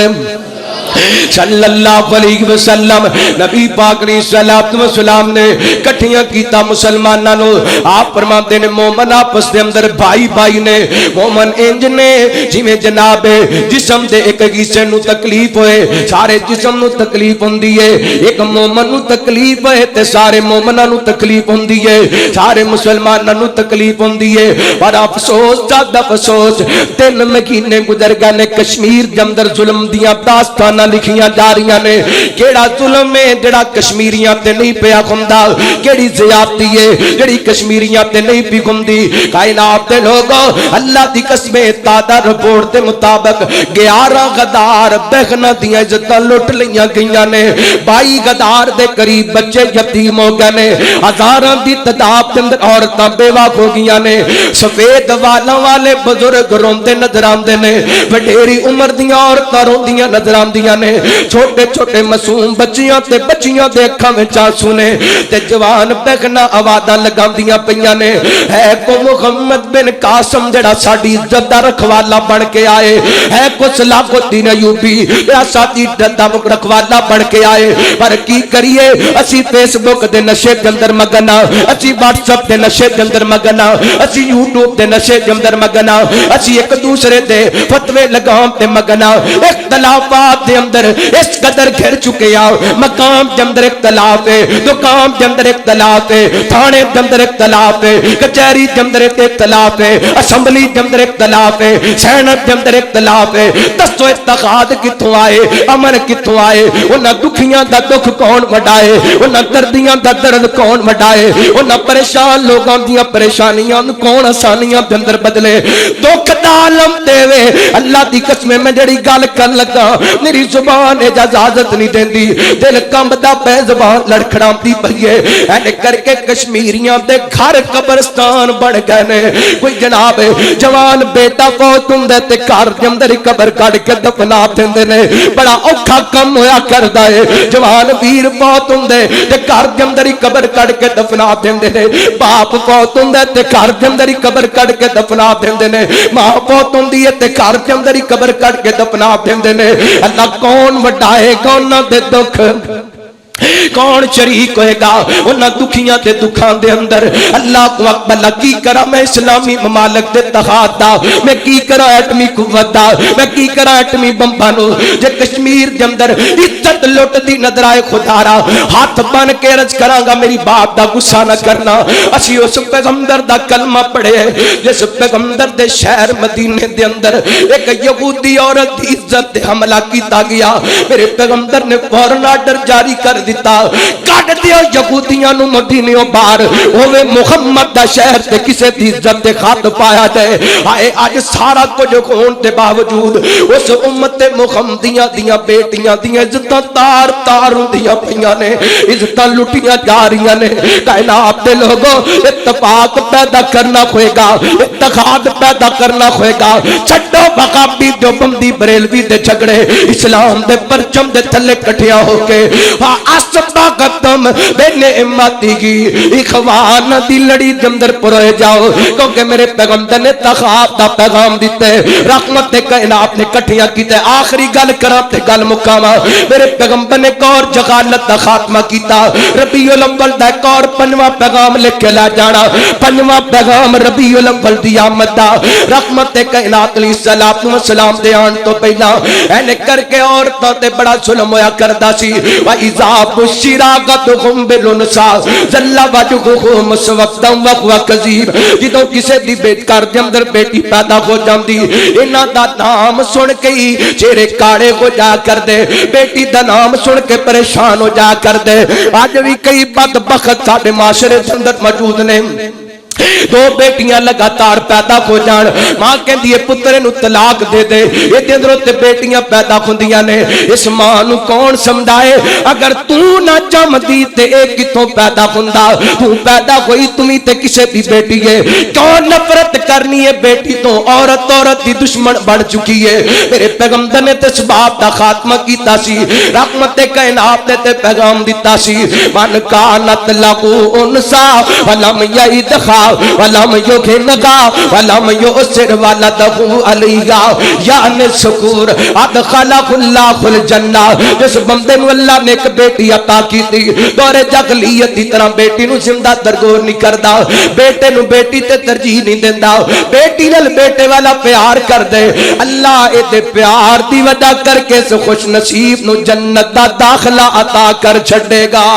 صلی اللہ علیہ وسلم نبی پاک علیہ الصلوۃ والسلام نے کٹھیاں کیتا مسلماناں نو آپ فرماتے نے مومن آپس دے اندر بھائی بھائی نے مومن انج نے جویں جناب جسم دے ایک حصے نو تکلیف ہوئے سارے جسم نو تکلیف ہوندی ہے ایک مومن نو تکلیف ہے تے سارے مومناں نو تکلیف ہوندی ہے سارے مسلماناں نو تکلیف ہوندی ہے پر افسوس زیادہ افسوس 3 مہینے گزر گئے نے کشمیر دے اندر ظلم دیاں داستاناں لکھیاں جا رہی نے کیڑا ظلم ہے جڑا کشمیریاں تے نہیں پیا گھمدا کیڑی زیادتی ہے جڑی کشمیریاں تے نہیں پی گھمدی کائنات دے لوگوں اللہ دی قسم تازہ رپورٹ دے مطابق 11 غدار بہنا دیاں عزتاں لٹ لیاں گئیاں نے 22 غدار دے قریب بچے یتیم ہو گئے نے ہزاراں دی تعداد دے اندر عورتاں بیوہ ہو گئیاں نے سفید والاں والے بزرگ روندے نظر آندے نے وڈیری عمر دیاں عورتاں روندیاں نظر آندیاں نے چھوٹے چھوٹے معصوم بچیاں تے بچیاں دے اکھاں وچ آنسو نے تے جوان بہنا آوازاں لگاندیاں پیاں نے ہے کو محمد بن قاسم جڑا ساڈی عزت دا رکھوالا بن کے آئے ہے کو صلاح الدین ایوبی جڑا ساڈی عزت دا رکھوالا بن کے آئے پر کی کریے اسی فیس بک دے نشے دے اندر مگن اسی واٹس ایپ دے نشے دے اندر مگن اسی یوٹیوب دے نشے دے اندر مگن اسی ایک دوسرے دے فتوے لگاون تے مگن اختلافات دے اندر اس قدر گھر چکے آؤ مقام دے اندر اختلاف ہے دکان دے اندر اختلاف ہے تھانے دے اندر اختلاف ہے کچہری دے اندر اختلاف ہے اسمبلی دے اندر اختلاف ہے سینٹ دے اندر اختلاف ہے دسو اتحاد کتوں آئے امن کتوں کتوں آئے انہاں دکھیاں دا دکھ کون وڈائے انہاں دردیاں دا درد کون وڈائے انہاں پریشان لوگاں دیاں پریشانیاں کون آسانیاں دے اندر بدلے دکھ دا عالم دے وے اللہ دی قسم میں جڑی گل کر لگا میری زبان اجازت نہیں دیندی دل کمبدا پے زبان لڑکھڑاندی پئی ہے اینے کر کے کشمیریاں دے گھر قبرستان بن گئے نے کوئی جناب جوان بیٹا فوت ہوندے تے گھر دے اندر قبر کڈ کے دفنا دیندے نے بڑا اوکھا کم ہویا کردا ہے جوان ویر فوت ہوندے تے گھر دے اندر قبر کڈ کے دفنا دیندے نے باپ فوت ہوندے تے گھر دے اندر قبر کڈ کے دفنا دیندے نے ماں فوت ہوندی ہے تے گھر دے اندر قبر کڈ کے دفنا دیندے نے اللہ کون وڈائے کون نہ دے دکھ کون شریک ہوئے گا انہاں دکھیاں تے دکھاں دے اندر اللہ کو اکبر کی کرا میں اسلامی ممالک دے تخات دا میں کی کرا ایٹمی قوت دا میں کی کرا ایٹمی بمبانو جے کشمیر دے اندر عزت لٹ دی نظر آئے خدا را ہاتھ بن کے عرض کراں گا میری باپ دا غصہ نہ کرنا اسی اس پیغمبر دا کلمہ پڑھے جس پیغمبر دے شہر مدینے دے اندر ایک یہودی عورت دی عزت تے حملہ کیتا گیا میرے پیغمبر نے فوراً آرڈر جاری کر دیتا کٹ دیو یہودیاں نو مدینیوں باہر ہوے محمد دا شہر تے کسے دی عزت تے خط پایا جائے آئے آج سارا کچھ ہون تے باوجود اس امت محمدیاں دیاں بیٹیاں دیاں عزتاں تار تار ہوندیاں پیاں نے عزتاں لٹیاں جا رہیاں نے کائنات دے لوگوں اتفاق پیدا کرنا ہوئے گا اتحاد پیدا کرنا ہوئے گا چھڈو وہابی دیوبندی بریلوی دے جھگڑے اسلام دے پرچم دے تھلے کٹھیا ہو کے اسباقتم بے نعمتی کی اخوان دی لڑی دے اندر پروئے جاؤ کیونکہ میرے پیغمبر نے تخاف دا پیغام دیتے رحمت کائنات نے کٹھیاں کیتے آخری گل کراتے گل مقامہ میرے پیغمبر نے کور جغالت دا خاتمہ کیتا ربیع الاول دا کور پنجواں پیغام لکھ کے لا جانا پنجواں پیغام ربیع الاول دی آمد دا رحمت کائنات علیہ الصلوۃ والسلام دے آن تو پہلا اینے کر کے عورتاں تے بڑا ظلم ہویا کردا سی وَإِذَا بُشِّرَ أَحَدُهُم بِالْأُنثَىٰ ظَلَّ وَجْهُهُ مُسْوَدًّا وَهُوَ كَظِيمٌ جدوں کسے دی بیٹ گھر دے اندر بیٹی پیدا ہو جاندی انہاں دا نام سن کے ہی چہرے کاڑے ہو جا کر دے بیٹی دا نام سن کے پریشان ہو جا کر دے آج بھی کئی بدبخت ساڈے معاشرے دے اندر موجود نے دو بیٹیاں لگاتار پیدا ہو جان ماں کہندی ہے پترے نو طلاق دے دے اے اندروں تے بیٹیاں پیدا ہوندیاں نے اس ماں نو کون سمجھائے اگر تو نہ جمدی تے اے کتوں پیدا ہوندا تو پیدا ہوئی تمی تے کسے دی بیٹی ہے کون نفرت کرنی ہے بیٹی تو عورت عورت دی دشمن بن چکی ہے میرے پیغمبر نے تے سباب دا خاتمہ کیتا سی رحمت کائنات تے پیغام دیتا سی من کانت لہو انسا ولم یعدھا ولم یغنگا ولم یؤسر ولدہ علیہ یعنی شکور ادخلہ اللہ الجنہ جس بندے نو اللہ نے ایک بیٹی عطا کی تھی دور جاہلیت دی طرح بیٹی نو زندہ درگور نہیں کردا بیٹے نو بیٹی تے ترجیح نہیں دیندا بیٹی نال بیٹے والا پیار کر دے اللہ اے دے پیار دی وجہ کر کے اس خوش نصیب نو جنت دا داخلہ عطا کر چھڈے گا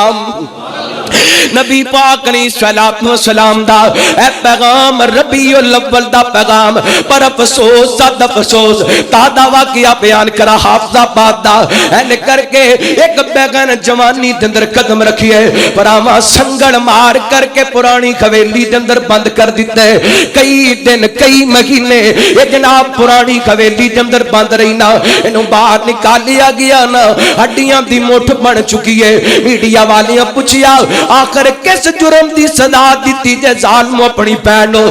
نبی پاک علیہ الصلوۃ والسلام دا اے پیغام ربیع الاول دا پیغام پر افسوس صد افسوس تا دا واقعہ بیان کرا حافظ آباد دا اینے کر کے ایک بیگن جوانی دے اندر قدم رکھیے پراواں سنگڑ مار کر کے پرانی حویلی دے اندر بند کر دیتے کئی دن کئی مہینے یہ جناب پرانی حویلی دے اندر بند رہی نا انہوں باہر نکالیا گیا نا ہڈیاں دی مٹھ بن چکی ہے میڈیا والیاں پوچھیا آخر کس جرم دی سزا دیتی جے ظالمو اپنی پہنو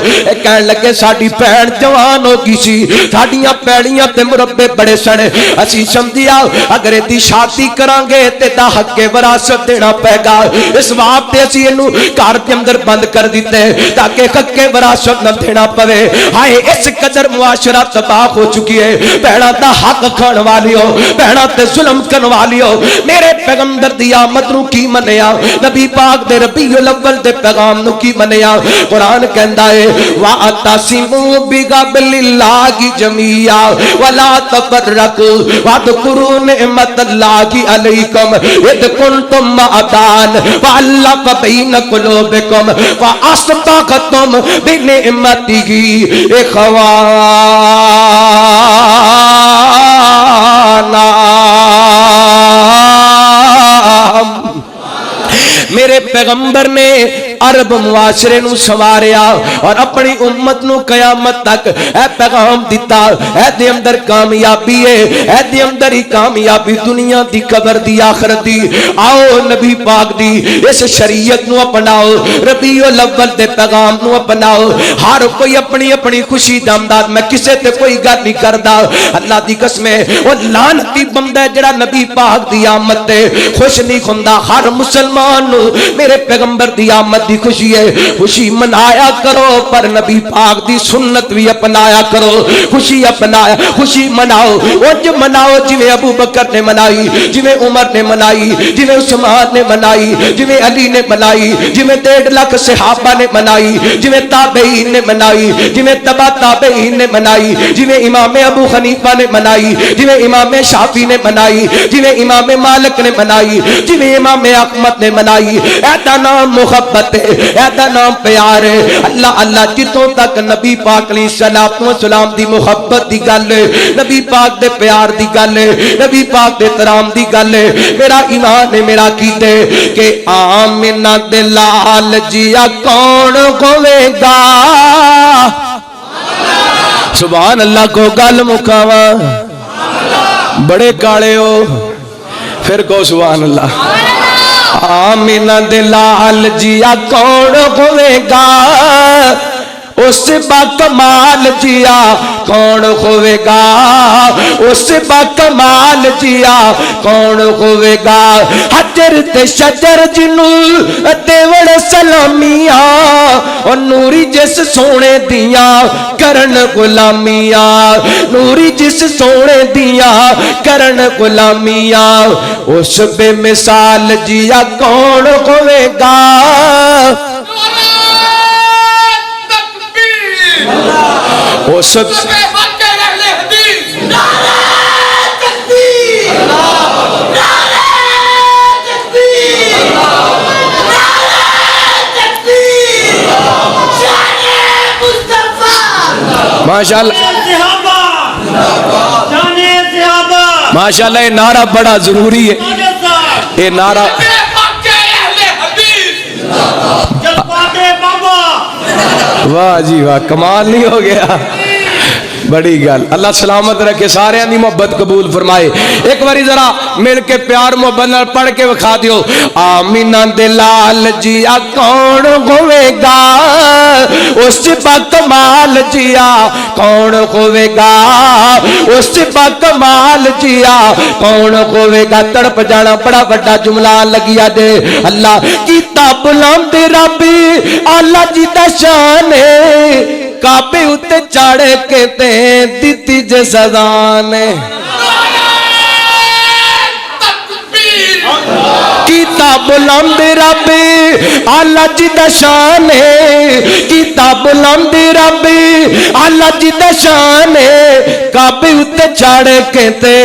کہن لگے ساڑی پہن جوان ہو گی سی ساڑیاں پیڑیاں تے مربے بڑے سڑے اسی سمجھیا اگر دی شادی کرانگے تے دا حق کے وراثت دینا پے گا اس وقت تے اسی انہوں کار کے اندر بند کر دیتے تاکہ حق کے وراثت نہ دینا پوے ہائے اس قدر معاشرہ تباہ ہو چکی ہے پہنا دا حق کھان والی ہو پہنا تے ظلم کن والی ہو میرے پیغمبر دی آمد نو کی منیا نبی پاک دے ربیع الاول دے پیغام نو کی منیا قرآن کہندا ہے وَاعْتَصِمُوا بِحَبْلِ اللَّهِ جَمِيعًا وَلَا تَفَرَّقُوا وَاذْكُرُوا نِعْمَتَ اللَّهِ عَلَيْكُمْ إِذْ كُنْتُمْ أَعْدَاءً فَأَلَّفَ بَيْنَ قُلُوبِكُمْ فَأَصْبَحْتُمْ بِنِعْمَتِهِ إِخْوَانًا میرے پیغمبر نے عرب معاشرے نو سواریا اور اپنی امت نو قیامت تک اے پیغام دیتا، اے دے اندر کامیابی ہے، اے دے اندر ہی کامیابی دنیا دی قبر دی آخرت دی۔ آؤ نبی پاک دی اس شریعت نو اپناؤ، ربیع الاول دے پیغام نو اپناؤ۔ ہر کوئی اپنی اپنی خوشی دا امداد، میں کسے تے کوئی گل نہیں کردا، اللہ دی قسم ہے او لعنتی بندہ جڑا نبی پاک دی آمد تے خوش نہیں ہوندا۔ ہر مسلمان نو میرے پیغمبر دی آمد دی خوشی ہے، خوشی منایا کرو، پر نبی پاک دی سنت بھی اپنایا کرو۔ خوشی اپنایا، خوشی مناؤ، اونج مناؤ جویں ابو بکر نے منائی، جویں عمر نے منائی، جویں عثمان نے منائی، جویں علی نے منائی، جویں 1.5 لاکھ صحابہ نے منائی، جویں تابعین نے منائی، جویں تبع تابعین نے منائی، جویں امام ابو حنیفہ نے منائی، جویں امام شافعی نے منائی، جویں امام مالک نے منائی، جویں امام احمد نے منائی۔ ایدا نام محبت ہے، ایدا نام پیار ہے۔ اللہ اللہ جتوں تک نبی پاک علیہ الصلوۃ والسلام دی محبت دی گل ہے، نبی پاک دے پیار دی گل ہے، نبی پاک دے احترام دی گل ہے، میرا ایمان ہے، میرا کیتے کہ آمنہ دے لال جیا کون ہوے گا۔ سبحان اللہ کو گل مکاواں، بڑے کالے ہو پھر کو سبحان اللہ۔ آمنہ دے لال جیا کون ہوے گا، اس با کمال جیا کون ہوے گا، اس با کمال جیا کون ہوے گا۔ حجر تے شجر جنوں دیوڑ سلامیاں، اور نوری جس سونے دیاں کرن غلامیاں، نوری جس سونے دیاں کرن غلامیاں، اس بے مثال جیا کون ہوے گا۔ وہ سب ماشاءاللہ ماشاءاللہ، یہ نعرہ بڑا ضروری ہے، یہ نعرہ واہ جی واہ، کمال نہیں ہو گیا، بڑی گل۔ اللہ سلامت رکھے، سارے دی محبت قبول فرمائے۔ ایک باری ذرا مل کے پیار محبت پڑھ کے وکھا دیو۔ آمنہ دے لال جیا کون ہوے گا، اس با کمال جیا کون ہوے گا، اس با کمال جیا کون ہوے گا۔ تڑپ جانا بڑا بڑا جملہ لگیا دے۔ اللہ کیتا بلند رب اللہ جی دا شان ہے، کعبے اتے چڑھ کے تے دتی جے سزا نے۔ کیتا بلند رب اللہ جی دا شان ہے، کیتا بلند رب اللہ جی دا شان ہے، کعبے اتے چڑھ کے تے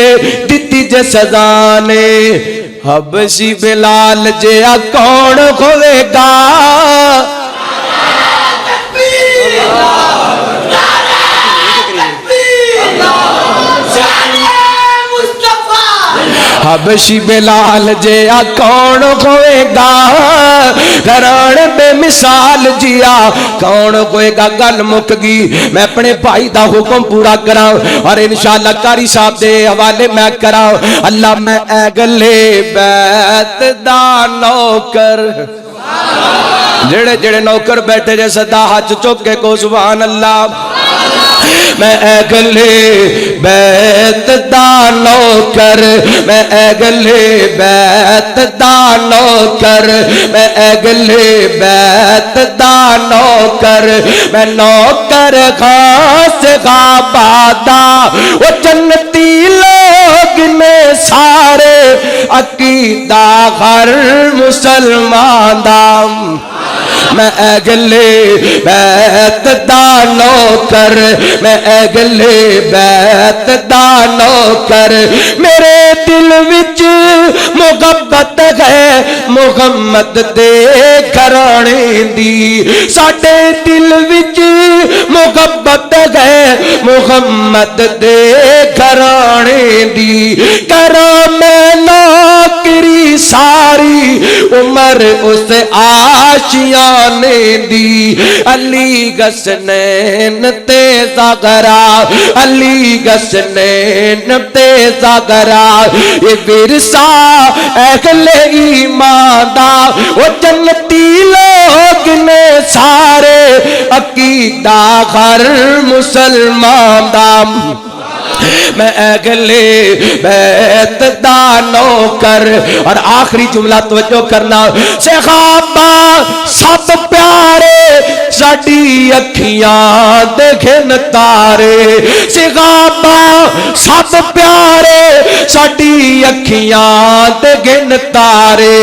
دتی جے سزا نے۔ حبشی بلال جیا کون ہوے گا، حبشی بلال جیا کون ہوئے گا، گھران بے مثال جیا کون ہوئے گا۔ گل مک گئی، میں اپنے بھائی دا حکم پورا کراں اور انشاءاللہ قاری صاحب دے حوالے میں کراں۔ اللہ میں اگلے بیت دا نوکر، جڑے جڑے نوکر بیٹھے جے صدا ہاتھ چک کے کو سبحان اللہ۔ میں اگلے بیت دا نوکر، میں اگلے بیت دا نوکر، میں اگلے بیت دا نوکر، میں نوکر خاص غابادہ، وہ جنتی لوگ نے سارے عقیدہ ہر مسلمان دا۔ میں اگلے بیت دا نوکر، میں اگلے بیت دا نوکر، میرے دل وچ محبت ہے محمد دے گھرانے دی، ساڈے دل وچ محبت ہے محمد دے گھرانے دی۔ کراں میں نوکری ساری عمر اس آشیانے دی علی گسنین تیزا گرا علی گسنین تیزا گرا یہ ورثہ اہل ایمان دا وہ جنتی لوگ نے سارے عقیدہ ہر مسلمان دا میں اگلے بیت دا نوکر اور آخری جملہ توجہ کرنا صحابہ سب پیارے ساڈی اکھیاں دیکھن تارے صحابہ سب پیارے ساڈی اکھیاں دیکھن تارے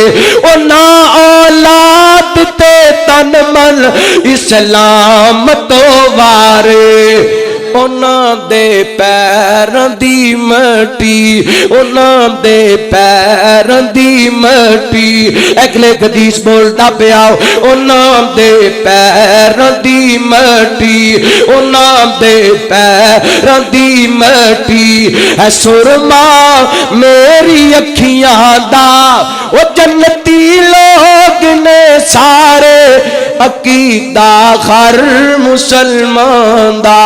انہاں اولاد تے تن من اسلام تو وارے انہاں دے پیراں دی مٹی انہاں دے پیراں دی مٹی اگلے حدیث بولتا پیا انہاں دے پیراں دی مٹی انہاں دے پیراں دی مٹی ہے سرما میری اکھیاں دا وہ جنتی لوگ نے سارے عقیدہ ہر مسلمان دا